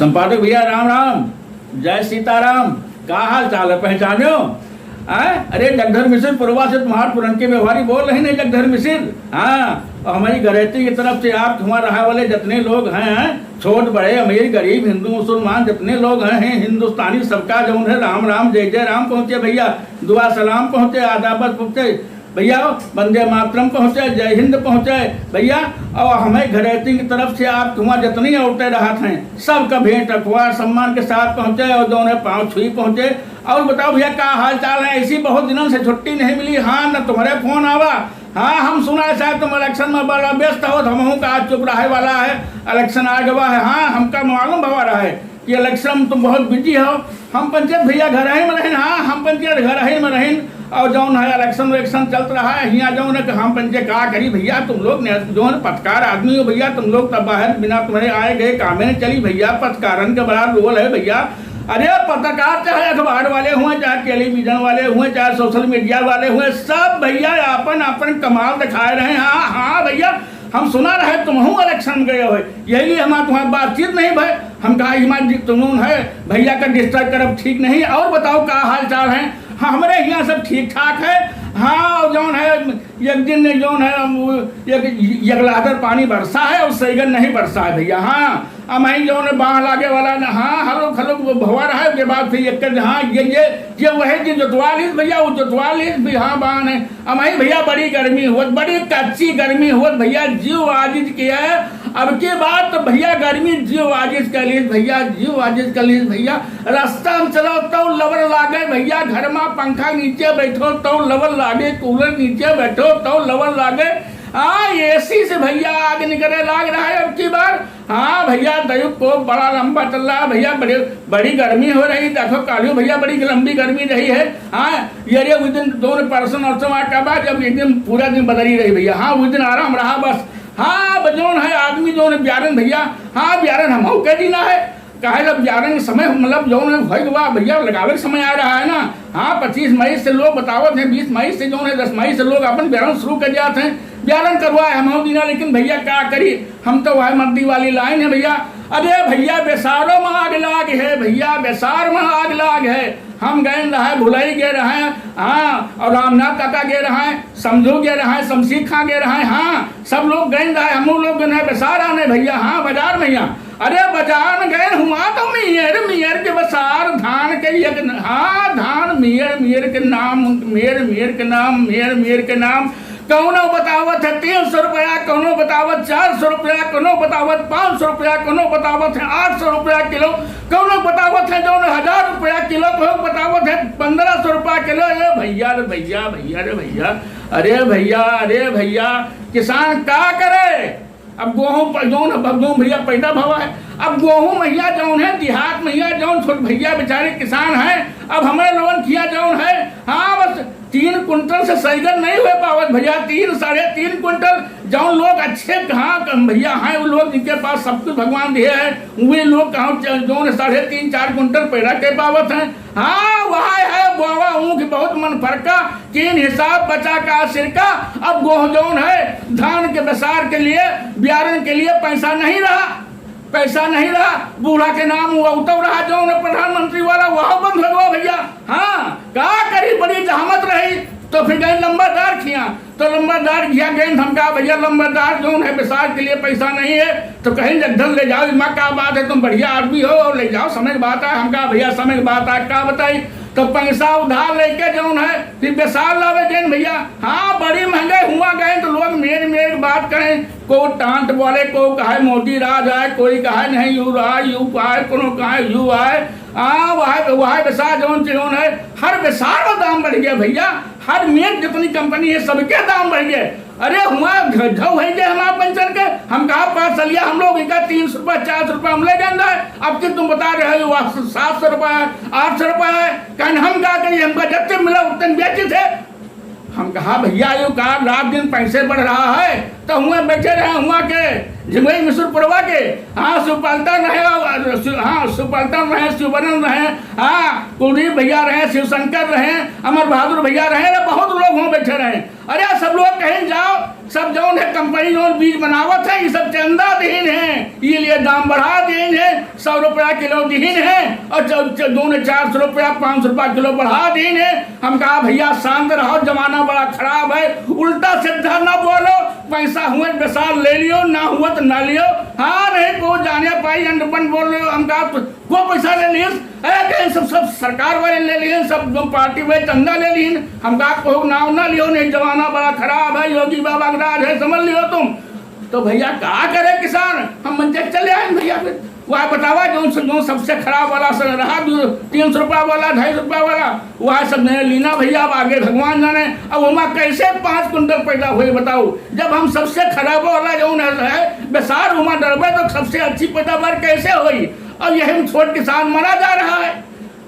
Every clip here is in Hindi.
संपादक भैया राम राम, जय सीताराम। का हाल चाल है, पहचानो? अरे जगधर मिश्र पुरवा से तुम्हारे पुरन के व्यवहारी बोल रहे हैं जगधर मिश्र। हाँ, और हमारी घरेती की तरफ से आप तुम्हारे रहा वाले जितने लोग हैं, छोट बड़े अमीर गरीब हिंदू मुसलमान जितने लोग हैं हिंदुस्तानी, सबका जो है राम राम जय जय राम पहुँचे भैया, दुआ सलाम पहुँचे, आदाबत पहुँचे भैया, वंदे मातरम पहुँचे, जय हिंद पहुँचे भैया। और हमें घरेती की तरफ से आप तुम्हारा जितनी औरतें राहत हैं सबका भेंट अखबार सम्मान के साथ पहुँचे और दोनों पाँव छुई पहुँचे। और बताओ भैया क्या हाल चाल है? ऐसी बहुत दिनों से छुट्टी नहीं मिली। हाँ, न तुम्हारे फोन आवा। हाँ, हम सुना है शायद तुम इलेक्शन में बड़ा व्यस्त हो, हम का आज चुप रहे वाला है, इलेक्शन आ गया है। हाँ, हमका मालूम भवा रहा है कि इलेक्शन में तुम बहुत बिजी हो। हम पंचायत भैया घर ही में रहें। हाँ, हम पंचायत घर ही में रहें और जौन है इलेक्शन वेक्शन चल रहा है यहाँ जौन है हम पंचायत क्या करी भैया, तुम लोग जो है पत्रकार आदमी हो भैया, तुम लोग तब बाहर बिना तुम्हारे आए गए कामें नहीं चली भैया। पत्रकारन का बड़ा रोल है भैया। अरे पत्रकार चाहे अखबार वाले हुए, चाहे टेलीविजन वाले हुए, चाहे सोशल मीडिया वाले हुए, सब भैया अपन अपन कमाल दिखाए रहे। हाँ हाँ भैया, हम सुना रहे तुम इलेक्शन गए हो, यही हमारा तुम्हारी बातचीत नहीं भाई। हम कहा हमारी कानून है भैया का डिस्टर्ब करब ठीक नहीं। और बताओ क्या हाल चाल है? हाँ, हमारे यहाँ सब ठीक ठाक है। हाँ, जौन है एक दिन जौन है यगलादर पानी बरसा है और सैगन नहीं बरसा है भैया। हाँ, हमारी जौन है बाढ़ लागे वाला ना। हाँ, हलोक हलोक भवा रहा है के बाद फिर एक हाँ ये वही जो जोतवालीस भैया, वो जोतवालीस भी हाँ बाढ़ है। हमारी भैया बड़ी गर्मी हुआ, बड़ी कच्ची गर्मी हुआ भैया, जीव आजिज किया है। अब के बाद तो भैया गर्मी जीव आजिज कर ली भैया, जीव आजिज कर ली भैया। रास्ता में चलो तो लवर लागे भैया, घर में पंखा नीचे बैठो तो लवर लागे, कूलर नीचे बैठो तो लवर लागे। हाँ, एसी से भैया आग निकले लाग रहा है अब की बार। हाँ भैया, दयुक को बड़ा लंबा चल रहा है भैया, बड़ी गर्मी हो रही। देखो कालियो भैया बड़ी लंबी गर्मी रही है। हाँ, ये उस दिन दोनों परसों और का बाद जब एक दिन पूरा दिन बदली रही भैया। हाँ, उस दिन आराम रहा बस। हाँ, जौन है आदमी जौन है ब्यारन भैया। हाँ, ब्यारन हम कह दीना है कहे जब ब्यारन समय मतलब जौन है भैया लगावे समय आ रहा है ना। हाँ, 25 मई से लोग बतावत हैं, 20 मई से जौन है 10 मई से लोग अपन ब्यारन शुरू कर जाते हैं। ब्यारन करवाए हम दीना, लेकिन भैया क्या करी, हम तो वह मर्दी वाली लाइन है भैया। अरे भैया बेसारों में आग लाग है भैया, बेसार में आग लाग है। हम गए रहे भुलाई गए रहे। हाँ, और रामनाथ काका गए रहे, समझो गए रहे, शमशीर खां गए रहे। हाँ, सब लोग गए रहे, हम लोग गए बेसार आने भैया। हाँ, बाजार भैया, अरे बाजार गए हुआ तो मियर के बसार धान के एक। हाँ, धान मियर के नाम, मियर के नाम कौनो बतावत है 300 रुपया, कौनो बतावत 400 रुपया, कौनो बतावत 500 रुपया, कौनो बतावत है 800 रुपया किलो, कौनो बतावत है जो 1000 रुपया किलो, कौनो बतावत है 1500 रुपया किलो। अरे भैया रे भैया, अरे भैया किसान क्या करे? अब गेहूँ भैया पैदा भवा है। अब गेहूँ भैया जौन है देहात भैया जौन छोट भैया बेचारे किसान हैं, अब हमारे लोगन किया जौन है। हाँ, बस 3 कुंटल से सैगन नहीं हुए पावत भैया। 3 साढ़े 3 कुंटल जौन लोग अच्छे कहाँ भैया हैं, वो लोग जिनके पास सब कुछ भगवान दिए है, वे लोग कहाँ जौन 3.5-4 कुंटल पैदा के पावत हैं। हाँ, वहाँ है बाबा ऊँख बहुत मन फरका, 3 हिसाब बचा का सिरका। अब गोह जौन है धान के बसार के लिए, ब्यारन के लिए पैसा नहीं रहा। बूढ़ा के नाम उतव रहा जो प्रधानमंत्री वाला, वह बंद हो गया भैया। हाँ, क्या करी, बड़ी जहामत रही तो फिर गए लंबादार खिया, तो लंबादार घिया गए। हम कहा भैया लंबादार जो है विसार के लिए पैसा नहीं है तो कहीं जगधर ले जाओ। माँ क्या बात है, तुम बढ़िया आदमी हो और ले जाओ, समय की बात है। हम कहा भैया समय की बात है, क्या बताई? तो पैसा उधार लेके जो है फिर बेसार लावे गए भैया। हाँ, बड़ी महंगाई हुआ गए तो लोग मेरी बात करें, को टांट बोले, को कहे मोदी राज आए, कोई कहे नहीं यू आए, कोनो कहे यू आए। वह बेसार जौन है, हर बेसार का दाम बढ़ गया भैया। हर मेट जितनी कंपनी है सबके दाम बढ़ गए। अरे हुआ घव है जे हमारे पंचर के। हम कहा पार्सलिया हम लोग इनका 300 रुपया 400 रुपया हम ले जाना है। अब कि तुम बता रहे हो 700 रुपया है, 800 रुपया है। कहने हम क्या करिए, हमका जितने मिला उतने बेचे थे। हम कहा भैया यो कहा रात दिन पैसे बढ़ रहा है तो हुए बैठे रहे हुआ के झिंगई मिश्रपुरवा के। हाँ, सुपालता हाँ सुपल्टन रहे, शिवबरन रहे, हाँ कुलदीप भैया रहे, शिवशंकर रहे, अमर बहादुर भैया रहे, बहुत लोग वहाँ बैठे रहे। अरे सब लोग कहीं जाओ, सब जौन है कंपनी जौन बीज बनावत है, ये सब चंदा दीन है, ये लिए दाम बढ़ा दीन है, 100 रुपया किलो दीन है, और जौन 400 रुपया 500 रुपया किलो बढ़ा दीन है। हम कहा भैया शांत रहो, जमाना बड़ा खराब है, उल्टा सीधा ना बोलो, पैसा हुए बेसार ले लियो, ना हुआ तो ना लियो। हाँ नहीं को जाने पाई अंडपन बोल रहे हो, हम कहा को पैसा ले लिए, अरे सब सरकार वाले ले लिए, सब पार्टी वाले चंदा ले लिए। हम कहा को नाव ना लियो, नहीं जमाना बड़ा खराब है, योगी बाबा का राज है, समझ लियो तुम। तो भैया क्या करे किसान, हम मंचे चले आए भैया। फिर वह बतावा जो सबसे खराब वाला रहा 300 रुपया वाला 250 रुपया वाला, वह सब मैंने लीना भैया। अब आगे भगवान जाने अब वहाँ कैसे 5 कुंटल पैदा हुए बताओ, जब हम सबसे खराब वाला जो है बेसार वहाँ डरबे तो सबसे अच्छी पैदावार कैसे हुई। अब यही छोट किसान मरा जा रहा है,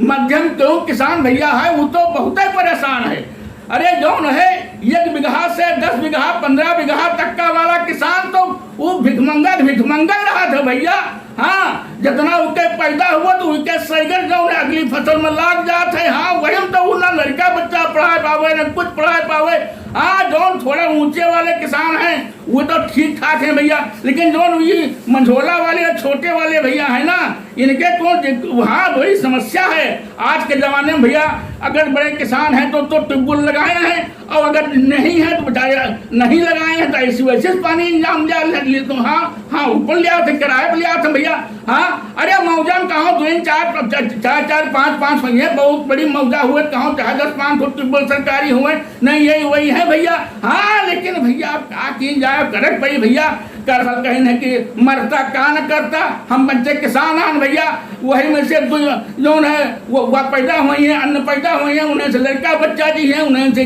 मध्यम क्यों किसान भैया है वो तो बहुत ही परेशान है। अरे जौन है 1 बीघा से 10 बीघा 15 बीघा तक का वाला किसान तो वो भिखमंगल रहा था भैया। हाँ जितना उनके पैदा हुआ तो उनके सैगर जो अगली फसल में लाग जाते हैं। हाँ वही तो वो ना लड़का बच्चा पढ़ा पावे ना कुछ पढ़ा पावे। हाँ जो थोड़े ऊंचे वाले किसान हैं वो तो ठीक ठाक है भैया, लेकिन जो ये मंझोला वाले छोटे वाले भैया है ना, इनके तो वहाँ वही समस्या है। आज के जमाने में भैया अगर बड़े किसान हैं तो ट्यूबवेल लगाए हैं, और अगर नहीं है तो बेचारे नहीं लगाए हैं तो ऐसी वैसे पानी इंजाम लिया तो हाँ ऊपर लिया थे, किराए पर लिया था भैया। हाँ अरे मौजा में कहाँ 2-4 5 हुई है, बहुत बड़ी मौजा हुए, कहाँ 10-5 ट्यूबवेल सरकारी हुए, नहीं यही वही है भैया। हाँ लेकिन भैया आप क्या की जाए, करक भाई भैया कर कहीं है कि मरता का न करता, हम बच्चे किसान आन भैया, वही में से जो है वो पैदा हुई है, अन्न पैदा हुई है, उन्हें से लड़का बच्चा जी है, उन्हें से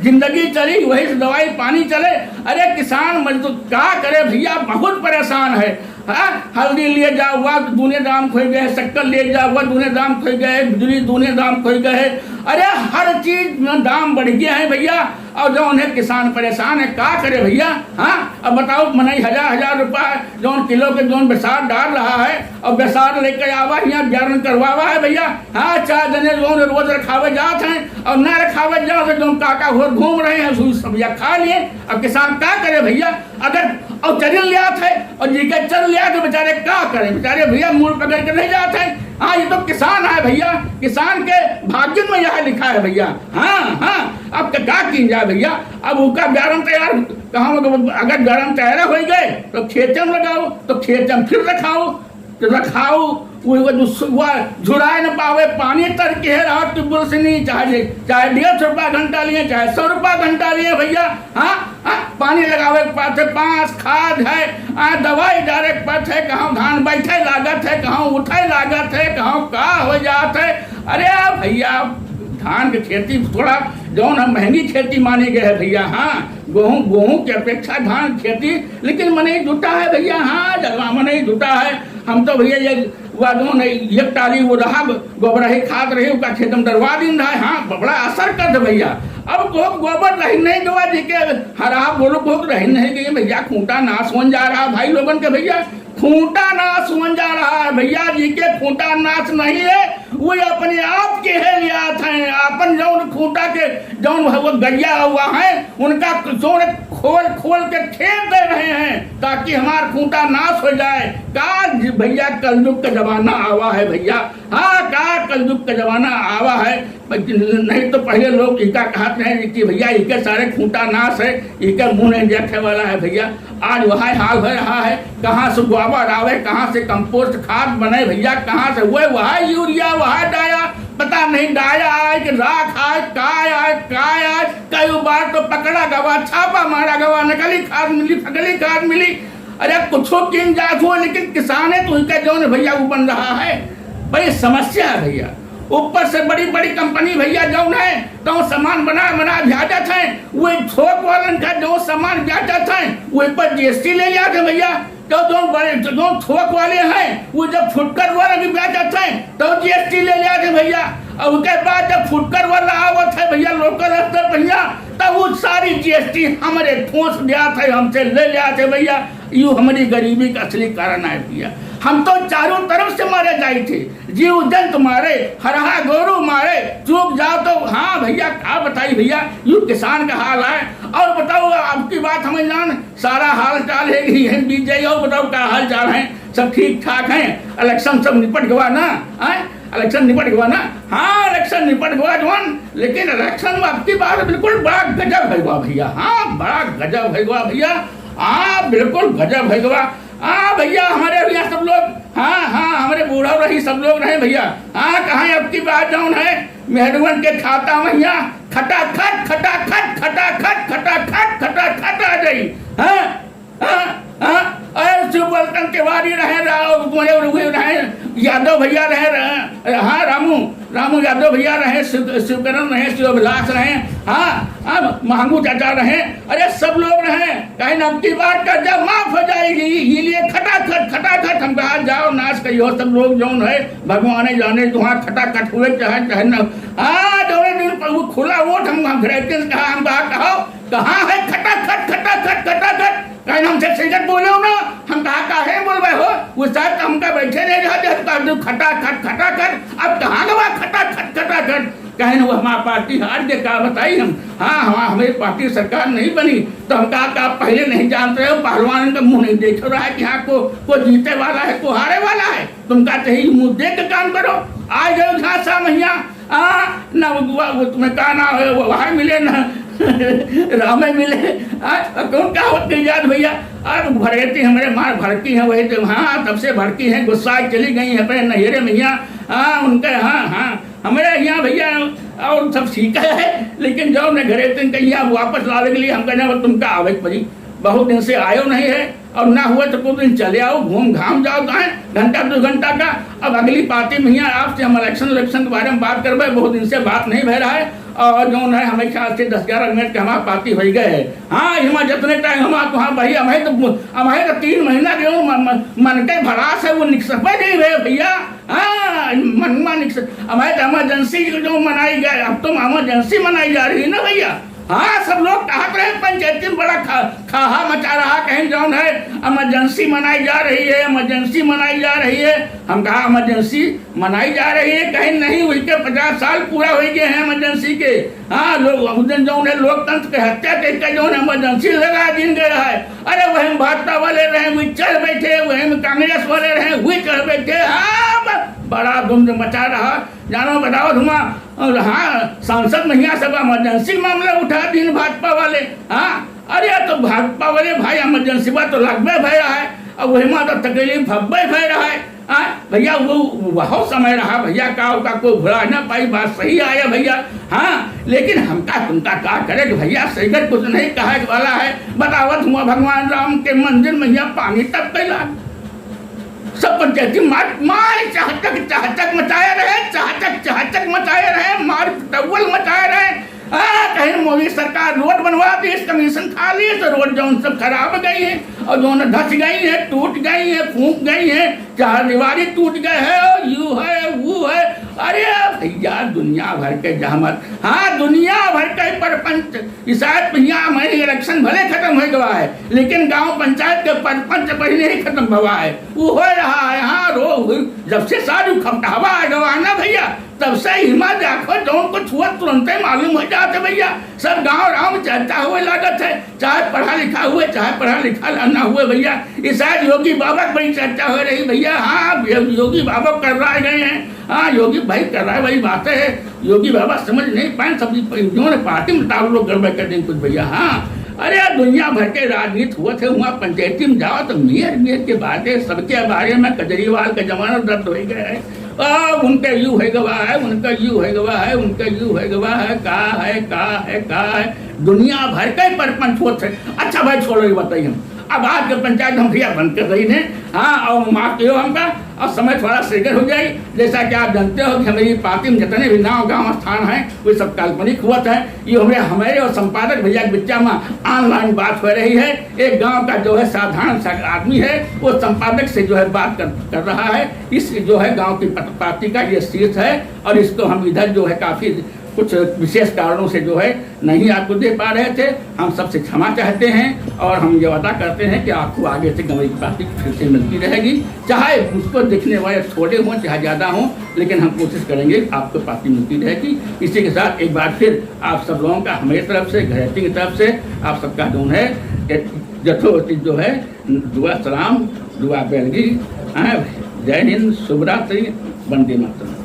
जिंदगी चली, वही से दवाई पानी चले। अरे किसान मजदूर क्या करे भैया, बहुत परेशान है। हाँ हल्दी लिए जाओ वह दूने दाम खोई गए, शक्कर ले जाओ वह दूने दाम खोई गए, बिजली दूने दाम खोई गए। अरे हर चीज में दाम बढ़ गया है भैया, और जो उन्हें किसान परेशान है, क्या करे भैया। हाँ अब बताओ मनाई 1000 रुपया जो किलो के जो बेसार डाल रहा है, और बेसार लेकर आवा यहाँ ब्यारण करवावा है भैया। हाँ 4 जने जो रोज रखावे जाते हैं, और न रखावे जाओ तो जो काका घोर घूम रहे हैं सब खा लिए। अब किसान क्या करे भैया, अगर और चरिल लिया थे और जी के चल लिया तो बेचारे क्या करें, बेचारे भैया मूल पकड़ के नहीं जाते हैं। हाँ ये तो किसान है भैया, किसान के भाग्य में यह लिखा है भैया। हाँ अब क्या की जाए भैया, अब उसका ब्यारण तैयार कहाँ, अगर ब्यारण तैयार हो गए तो खेत में लगाओ, तो खेत में फिर रखाओ, तो रखाओ वो झुराए न पावे, पानी तर के रहा ट्यूबवेल से नहीं, चाहे 150 रुपया घंटा लिए, चाहे 100 रुपया घंटा लिए भैया। हाँ पानी लगावे के पास है, 5 खाद है, दवाई डायरेक्ट पास है, कहाँ धान बैठे लागत है, कहाँ उठे लागत है, कहाँ का हो जात है। अरे भैया धान की खेती थोड़ा जो ना महंगी खेती मानी गई है भैया। हाँ गेहूं की अपेक्षा धान खेती लेकिन मने जुटा है भैया। हाँ जगह मने जुटा है, हम तो भैया ये एक टाली वो रहा गोबर ही खाद रही उसका खेत में डरवा दिन रहा है। हाँ बड़ा असर कर दे भैया। अब गोबर रही नहीं गवा जी के हरा बोलो बहुत रही नहीं गई भैया, खूंटा नाश हो जा रहा भाई लोगन के भैया, खूंटा नाश हो जा रहा है भैया जी के। खूंटा नाश नहीं है, वो अपने आप के है लियात हैं, अपन जो खूंटा के जो वो गैया हुआ है उनका खोल के खेत दे रहे हैं ताकि हमारा खूंटा नाश हो जाए। का भैया कलयुग का जमाना आवा है भैया। हाँ का कलयुग का जमाना आवा है, नहीं तो पहले लोग इका कहते हैं कि भैया इके सारे खूंटा नाश है, इके मुंह नहीं देखे वाला है भैया। आज वह हाल हो रहा है, कहाँ से गोबर आवे, कहाँ से कंपोस्ट खाद बने भैया, कहाँ से हुए वह यूरिया वह डाया, पता नहीं डाया आए कि राख आए काय आए। कई बार तो पकड़ा गवा, छापा मारा गवा, नकली खाद मिली, फकली खाद मिली। अरे कुछ किन जात हो, लेकिन किसान है तो उनका जो भैया वो बन रहा है, बड़ी समस्या है भैया। ऊपर से बड़ी बड़ी कंपनी भैया जो है तो सामान बना भेजत है, वो थोक वालन का जो सामान बेचत है वो पर GST ले जाते भैया। तो जो थोक वाले हैं वो जब फुटकर वाला भी बेचत है तो GST ले जाते भैया। और उसके बाद जब फुटकर वाला आवत है भैया लोकल स्तर भैया, तब वो सारी GST हमारे ठोस दिया थे, हमसे ले लिया थे भैया। यू हमारी गरीबी का असली कारण है भैया। हम तो चारों तरफ जाई थे, जीव जंत मारे, हरहा गोरू मारे, चूक जाओ तो हाँ भैया क्या बताई भैया, यू किसान का हाल है। और बताओ आपकी बात हमें जान, सारा हाल चाल है कि बीत जाइए। और बताओ क्या हाल चाल है, सब ठीक ठाक हैं, इलेक्शन सब निपट गवा ना, इलेक्शन निपट गवा ना, हाँ इलेक्शन निपट गवा जवान, लेकिन इलेक्शन में आपकी बात बिल्कुल बड़ा गजब है गवा भैया, हाँ बड़ा गजब है गवा भैया, हाँ बिल्कुल गजब है गवा। हाँ भैया हमारे भैया सब लोग, हाँ हाँ हमारे बूढ़ा रही सब लोग रहे भैया, हाँ कहाँ आपकी बात जौन है मेहरगन के खाता में यहाँ खटाखट खटाखट खटाखट खटाखट खटाखट आ गई। हाँ हाँ हाँ अरे शिवबलकन तिवारी रहे यादव भैया रहे, हाँ रामू यादव भैया रहे, शिवकरण रहे, शिवभिलास रहे, हाँ महंगू चाचा रहे, अरे सब लोग रहे। कहीं अब की बात का जब माफ हो जाएगी ये लिए खटाखट हम कहा जाओ नाश कहियो सब लोग जौन है भगवान जाने तुहां खटाखट हुए चाहे न, हाँ दोनों दिन पर वो खुला वोट हम कहा हम कहाँ है खटाखट खटाखट खटाखट, कहीं हमसे सिगरेट बोले हो ना, हम कहा है बोल रहे हो वो साथ हमका बैठे नहीं रहते खटाखट खटाखट, अब कहाँ गवा खटाखट खटाखट, कहीं वो हमारी पार्टी हार के क्या बताई हम, हाँ हमारी पार्टी सरकार नहीं बनी तो हम कहा आप पहले नहीं जानते हो, पहलवान का मुंह नहीं देख रहा है कि हाँ को जीते वाला है को हारे वाला है, तुम कहते ही मुंह देख के काम करो। आ गए झांसा मैया ना वो तुम्हें कहा ना वहाँ मिले ना रामे मिले, कौन क्या होती याद भैया, अब भड़कती हमारे मार भड़की है वही तो, हाँ तब से भड़की है, गुस्सा चली गई है अपने नहेरे मैया, हाँ उनके हाँ हमारे यहाँ भैया और सब सीखा है, लेकिन जब मैं घरे थे कहीं आप वापस लाने के लिए हम कहना तुम क्या आवे पड़ी, बहुत दिन से आयो नहीं है और ना हुआ तो कुछ दिन चले आओ घूम घाम जाओ कहाँ घंटा 2 घंटा का। अब अगली पार्टी में यहाँ आपसे हम इलेक्शन के बारे में बात करवे, बहुत दिन से बात नहीं भय रहा है और जो है हमें ख्याल से 10-11 मिनट के हमारा पार्टी हो गए है, हाँ हिमा जितने टाइम हम हाँ भाई हमें तो 3 महीना जो मन के भड़ास है वो निकसपे नहीं रहे भैया, हाँ मनवा निकस हमारे तो इमरजेंसी जो मनाई गई, अब तो इमरजेंसी मनाई जा रही है ना भैया, हाँ सब लोग कहते रहे पंचायती में बड़ा खाहा मचा रहा, कहीं जौन है इमरजेंसी मनाई जा रही है, इमरजेंसी मनाई जा रही है, हम कहा इमरजेंसी मनाई जा रही है, कहीं नहीं हुई के 50 साल पूरा हो गए हैं इमरजेंसी के, हाँ लोग जौन है लोकतंत्र के हत्या करके जौन इमरजेंसी लगा दिन गया है, अरे वही भाजपा वाले रहे वही चढ़ बैठे, वही कांग्रेस वाले रहे वही चढ़ बैठे, हाँ बड़ा धुंध मचा रहा, जानो बताओ धुआं, हाँ सांसद महिला सब इमरजेंसी मामला उठा दिन भाजपा वाले, हाँ अरे तो भाजपा वाले भाई इमरजेंसी बात तो लगभग भय रहा है, अब वही माँ तो तकलीफ भब्बे भय रहा है, भैया वो बहुत समय रहा भैया का को भुला ना पाई, बात सही आया भैया, हाँ लेकिन हमका तुमका क्या करे भैया सही कुछ नहीं कहा वाला है, बतावत हुआ भगवान राम के मंदिर में यहाँ पानी तब कैला, सब पंचायती मार चाहतक मचाए रहे, चाहतक मचाए रहे, मार टवल मचाए रहे, कहीं मोदी सरकार रोड बनवा दी, कमीशन खा ली तो रोड जो सब खराब गई है और जो धस गई है, टूट गई है, फूंक गई है, चार दीवारी टूट गए है, यू है वो है, अरे भैया दुनिया भर के जहमत, हाँ दुनिया भर के परपंच शायद भैया हमारे इलेक्शन भले खत्म हो गया है, लेकिन गांव पंचायत के परपंच पहले ही खत्म हुआ है, वो हो रहा है, हाँ रो जब से सारू खपटावा आ गया ना भैया तब से हिमा देखो जो कुछ हुआ तुरंत ही मालूम हो जाते भैया, सब गांव राम चर्चा हुए लागत है, चाहे पढ़ा लिखा हुए चाहे पढ़ा लिखा ना हुए भैया, इस शायद योगी बाबा की बड़ी चर्चा हो रही भैया, हाँ योगी बाबा कर रहे गए हैं, हाँ योगी भाई कर रहा है वही बातें है, योगी बाबा समझ नहीं पाए सब्जी पार्टी में ताब लोग गड़बड़ कर देंगे कुछ भैया, हाँ अरे दुनिया भर के राजनीति हुए थे वहाँ पंचायती में जाओ तो मेयर की बातें सबके बारे में केजरीवाल का जमाना दर्द हो गया है, उनका यू है गवाह है, उनका यू है गवाह है, उनका यू है गवाह है, का है दुनिया भर का ही परपंच होते। अच्छा भाई छोड़ो ये बताइए हम अब आज के पंचायत हम भैया बंद कर रही है, हाँ और माफ किया हमका और समय थोड़ा शीघ्र हो जाए, जैसा कि आप जानते हो कि हमारी पार्टी में जितने भी गाँव स्थान हैं वे सब काल्पनिक हुआ है, ये हमारे और संपादक भैया के बीच में ऑनलाइन बात हो रही है, एक गांव का जो है साधारण सा आदमी है वो संपादक से जो है बात कर रहा है, इस जो है गांव की पार्टी का ये शीर्ष है और इसको हम इधर जो है काफी कुछ विशेष कारणों से जो है नहीं आपको दे पा रहे थे। हम सबसे क्षमा चाहते हैं और हम ये वादा करते हैं कि आपको आगे से गंवई की पार्टी फिर से मिलती रहेगी, चाहे उसको देखने वाले थोड़े हों चाहे ज़्यादा हों, लेकिन हम कोशिश करेंगे आपको पार्टी मिलती रहेगी। इसी के साथ एक बार फिर आप सब लोगों का हमारी तरफ से, घरेटी की तरफ से आप सबका जो है यथोचित जो है दुआ सलाम, दुआ बेलगी। जय हिंद, शुभ रात्रि, वंदे मातरम।